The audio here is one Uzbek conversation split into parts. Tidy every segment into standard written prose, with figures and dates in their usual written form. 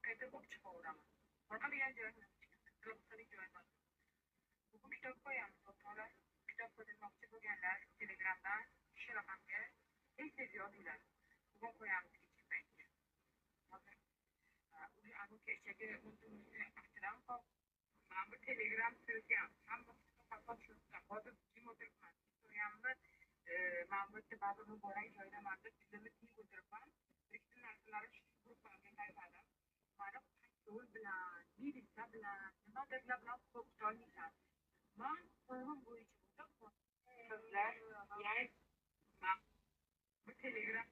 qayta ko'p chiqaveraman. Qo'rqadigan joyim yo'q. Bugun kitob qo'yamiz, o'rtoqlar. Kitob ko'rmoqchi bo'lganlar Telegramdan shu raqamga tez yozinglar. Bugun qo'yamiz kechki paytga. Hozir anu kechagi o'zimizni aftidan qolib, mana bu Telegram so'zgam hammasi faqat shunga. Hozir jim o'tiribman. So'yamni mana bu yerda ba'zi muborak joydaman deb tilini tiyib o'tiribman. Ikkita narsalarni shu gruppaga qaytardim. Mana yo'l bilan, milisa bilan, nimadirlar bilan qo'rqitolmaysan. Man qo'yim bo'yicha so'zlar, ya'ni bu Telegram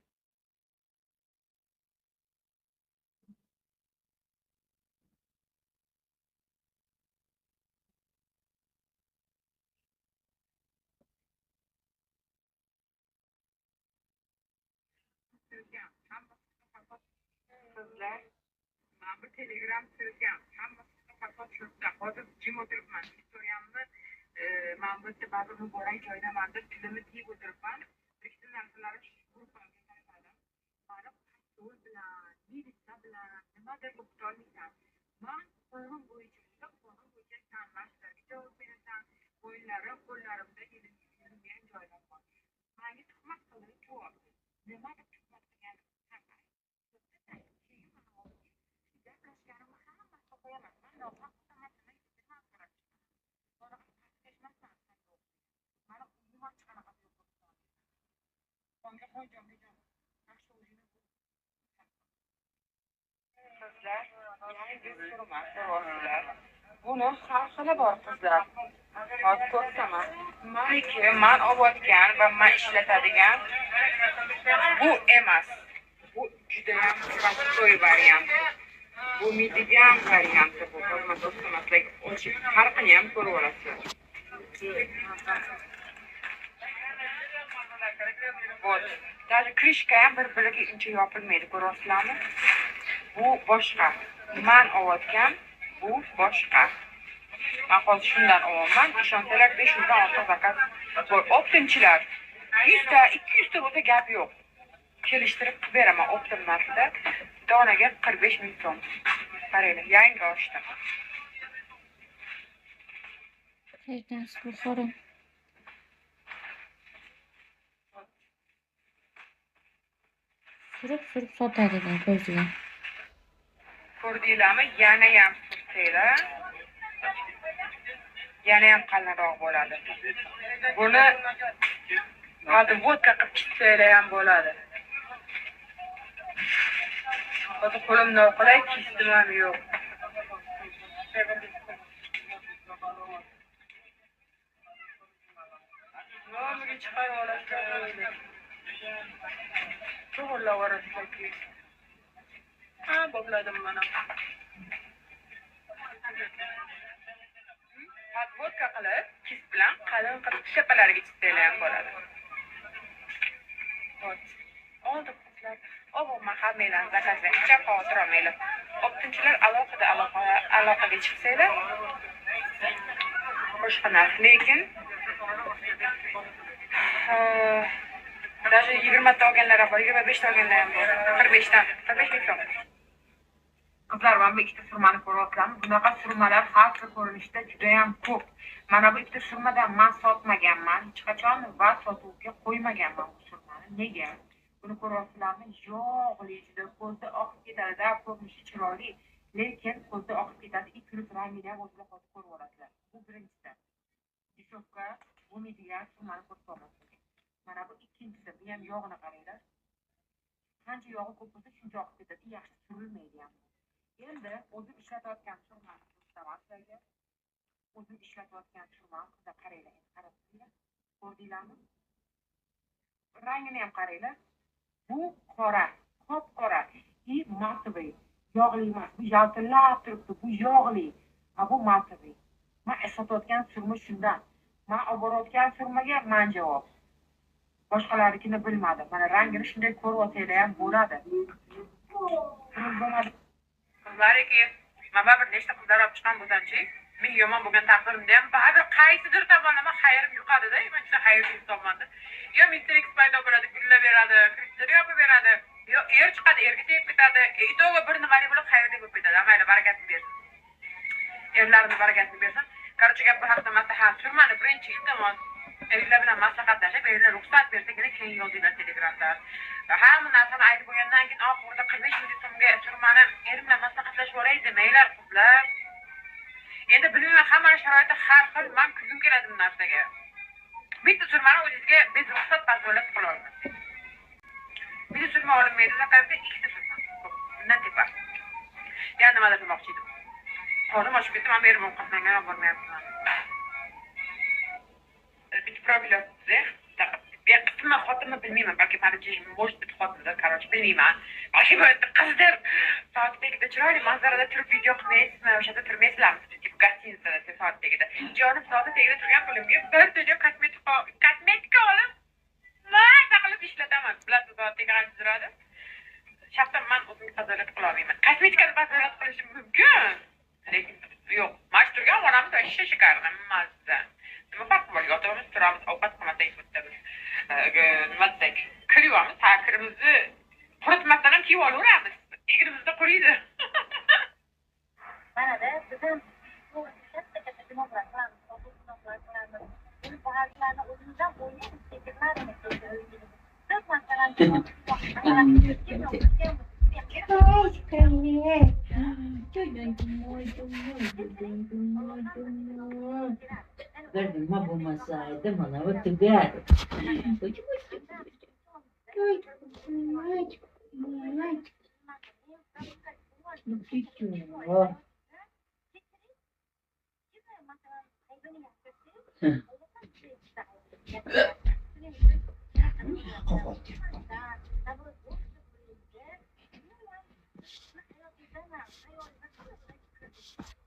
so'zgam so'zlar, mana bu Telegram so'zgam hammasi faqat shunga. Hozir jim o'tiribman. Historiyamni mana bu yerda ba'zi muborak joydaman deb tilini tiyib o'tiribman. Ikkita narsalarni shu gruppaga qaytardim. Mana yo'l bilan, milisa bilan, nimadir o'qitolmaysan. Man qo'yim bo'yicha tanlashlar. Javob berasan, o'yinlari qo'llarimda yilgan joylar bor. Manga tuhmat qilib javob. Nima deb tuhmat qilgan? Gaplashganimni hammasini qo'yaman. Man nohaq qilmasam, nima qilib? Mana kechmasdan mana umuman qanaqa yo'q. Onga qo'ydim. Qizlar, yangi surma so'rasizlar. Buni har xili bor qizlar. Hozir ko'rsaman. Maniki man olayotgan va man ishlatadigan bu emas. Bu juda ham prostoy variant. Bu medium varianti bu. Hozir ochib farqini ham ko'rib olasiz. Вот. Даже krishka ham bir-biriga uncha yopilmaydi, ko'rasizlarmi? Bu boshqa. Man olayotgan bu boshqa. Men hozir shundan olaman. Ishonsalar 500 dan ortiq zakaz bor. Optimchilar 100 ta, 200 ta bo'lsa gap yo'q. Kelishtirib qilib beraman optim narxida. Donaga 45 ming so'm. Qaranglar, yangi ochdim. Qayerdan bu xo'rim? Surib sotadigan ko'ziga. Ko'rdinglarmi? Yana ham sursanglar. Yana ham qalinroq bo'ladi. Buni hozir vodka qilib ichsanglar ham bo'ladi. Hozir qo'limda qilay, kistim ham yo'q. Nomiga chiqarib olasizlar. To'g'rilab olasizlar. Ha, bog'ladim mana. Vodka qilib, kis bilan qalin qilib shapalariga chitsanglar ham bo'ladi. Hop. Oldi qizlar. Obama hammanglarni zakazlang. Hech xavotir olmanglar. Optimchilar aloqaga chiqsanglar. Boshqa narsa, lekin даже 20 ta olganlar ham bor, 25 ta olganlar ham bor. 45 dan, 45 ming so'm. Qizlar, mana bu ikkita surmani ko'ryapsizlarmi? Bunaqa surmalar har xil ko'rinishda juda ham ko'p. Mana bu ikkita surmadan men sotmaganman, hech qachon va sotuvga qo'ymaganman bu surmani. Nega? Buni ko'ryapsizlarmi? Yog'li, juda ko'zda oqib ketadi, ko'rinishi chiroyli, lekin ko'zda oqib ketadi. Ikkilik rangini ham o'zida hozir ko'rib olasizlar. Bu birinchisi. Disovka, bu medial surmani ko'rib olasiz. Mana bu ikkinchisi, bu ham yog'ini qaranglar. Qancha yog'i ko'p bo'lsa, shuncha oqib ketadi, yaxshi surilmaydi ham. Endi o'zim ishlatayotgan surmani ko'rsataman sizlarga. O'zim ishlatayotgan surmani qizlar qaranglar, qarab turinglar. Ko'rdinglarmi? Rangini ham qaranglar. Bu qora, qop-qora, matviy, yog'li emas. Bu yaltillab turibdi, bu yog'li. Ha, bu matviy. Men ishlatayotgan surma shundan. Men olib borayotgan surmaga men javob. Boshqalarnikini bilmadim. Mana rangini shunday ko'rib olsanglar ham bo'ladi. Qizlariki, mana bir nechta qizlar olib chiqqan bo'lsam-chi, men yomon bo'lgan taqdirimda ham baribir qaysidir tomonlama xayrim yuqadi-da, men juda xayrli tomonda. Yo Mr. X paydo bo'ladi, gullab beradi, kristlar yopib beradi, yo er chiqadi, erga tegib ketadi, ito'g'ri bir nimali bo'lib xayrli bo'lib ketadi. Yerlerini bereketini versin. Karıcı gap bir hafta maslahat sürmani birinchi iltimos. Erlar bilan maslahatlashib, erlar ruxsat bersa keyin yozinglar telegramda. Hamma narsani aytib bo'lgandan keyin oxirida 45 minut so'mga sürmani erim bilan maslahatlashib olay demanglar qizlar. Endi bilmayman hamma sharoitda har xil, men kulgim keladi bu narsaga. Bitta sürmani o'zingizga biz ruxsat pazolat qila olmaysiz. Bir sürme olinmaydi, faqat ikkita sürme. Bundan tepar. Yana nimalar demoqchi edim. Qo'lim ochib ketdi, men berim ovqatlangan bormayapman. Bitta problem bor. Ben qisman xotinni bilmayman, balki manachi может быть xotindir, короче, bilmayman. Balki bu qizdir. Soatdagida chiroyli manzarada turib video qilmaysizmi, o'shada turmaysizlarmi? Tip gostinitsada soatdagida. Jonim soatdagida turgan qo'limga bir dunyo kosmetika olib nima qilib ishlataman. Bilasiz, soatdaga qancha turadi? Shaxsan men o'zimga tozalik qila olmayman. Kosmetikani tozalik qilishim mumkin. Lekin yo'q. Mana turgan onamiz o'sha shikarni mazza. Nima farqi bor? Yotamiz, turamiz, ovqat qilmasak o'tamiz. Nima desak, kiramiz, kirimizni quritmasdan ham kiyib olaveramiz. Egrimizda quriydi. Mana-da, bizim katta-katta gunohlar qilamiz, gunohlar qilamiz. Buni ba'zilarni o'zimizdan o'ylaymiz, sekinlarini keltirib. Biz masalan, Ma bo'lmasaydi mana bu tugadi.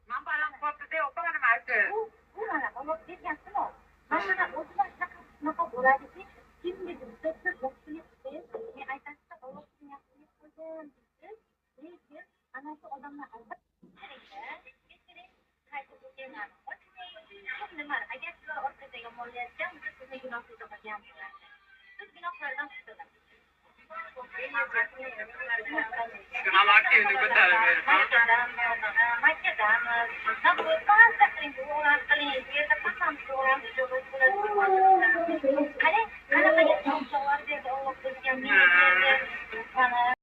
Men baland qopda o'qib olmaydi. bu mana olib bergansizmi? Mana o'zlar shunaqa bo'ladiki, kimnidir bitta boshchilik qilib, men aytasizda olib yaxshilik qildim deb, lekin ana shu odamlar albatta qaytib kelgan. Ko'p nima, agar sizlar orqada yomonlayotgan bo'lsa, sizni gunohingizni qilgansiz. Siz gunohlardan qutulasiz. Shuna aktivni ko'tarib berib. Makadamiz, naqd qiling, bu qiling, yerda qasam so'ramiz, qarang,